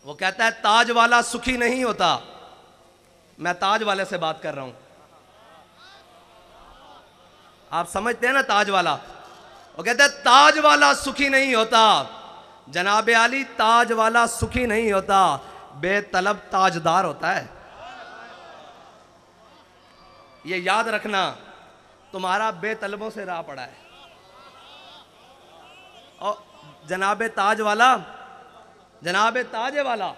वो कहता है ताज वाला सुखी नहीं होता। मैं ताज वाले से बात कर रहा हूं, आप समझते हैं ना ताज वाला। वो कहता है ताज वाला सुखी नहीं होता, जनाबे आली ताज वाला सुखी नहीं होता, बेतलब ताजदार होता है। ये याद रखना, तुम्हारा बेतलबों से राह पड़ा है। और जनाबे ताज वाला, जनाबे ताजे वाला,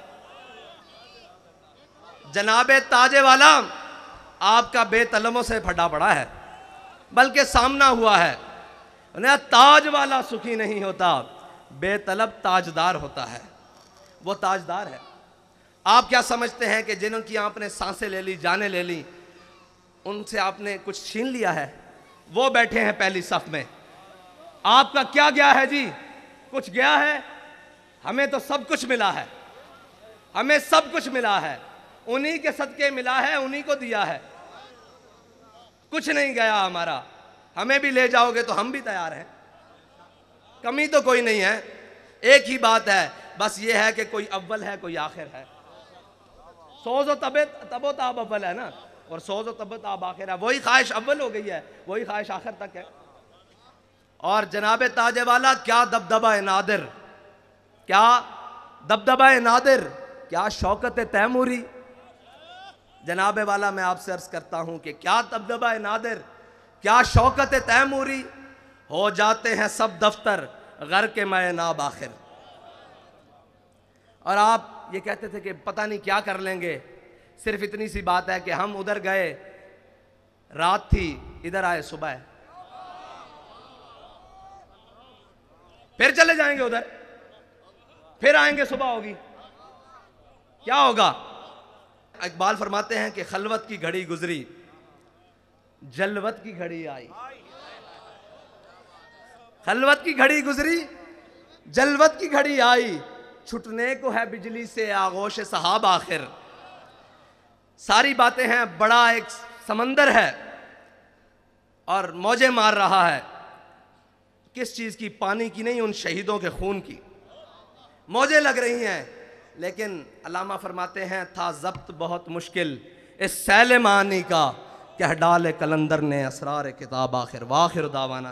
जनाबे ताजे वाला आपका बेतलबों से फटा पड़ा है, बल्कि सामना हुआ है। ताज वाला सुखी नहीं होता, बेतलब ताजदार होता है। वो ताजदार है। आप क्या समझते हैं कि जिनकी आपने सांसें ले ली, जाने ले ली, उनसे आपने कुछ छीन लिया है? वो बैठे हैं पहली सफ में। आपका क्या गया है जी? कुछ गया है? हमें तो सब कुछ मिला है, हमें सब कुछ मिला है, उन्हीं के सदके मिला है, उन्हीं को दिया है, कुछ नहीं गया हमारा। हमें भी ले जाओगे तो हम भी तैयार हैं, कमी तो कोई नहीं है। एक ही बात है, बस ये है कि कोई अव्वल है, कोई आखिर है। सोज़ो तबो ताब अव्वल है ना, और सोज़ो तबो ताब आखिर है। वही ख्वाहिश अव्वल हो गई है, वही ख्वाहिश आखिर तक है। और जनाबे ताजे वाला क्या दबदबा है नादिर, क्या दबदबा है नादिर, क्या शौकत तैमूरी। जनाबे वाला मैं आपसे अर्ज करता हूं कि क्या दबदबा है नादिर, क्या शौकत तैमूरी। हो जाते हैं सब दफ्तर घर के मैं नाब आखिर। और आप ये कहते थे कि पता नहीं क्या कर लेंगे। सिर्फ इतनी सी बात है कि हम उधर गए, रात थी, इधर आए सुबह, फिर चले जाएंगे उधर, फिर आएंगे सुबह होगी, क्या होगा? इकबाल फरमाते हैं कि खलवत की घड़ी गुजरी, जलवत की घड़ी आई। खलवत की घड़ी गुजरी, जलवत की घड़ी आई, छुटने को है बिजली से आगोश सहाब आखिर। सारी बातें हैं, बड़ा एक समंदर है और मौजें मार रहा है। किस चीज की? पानी की नहीं, उन शहीदों के खून की मौजें लग रही हैं। लेकिन अल्लामा फरमाते हैं था जब्त बहुत मुश्किल इस सैल मानी का, कह डाले कलंदर ने असरार किताब आखिर। वाखिर दावाना।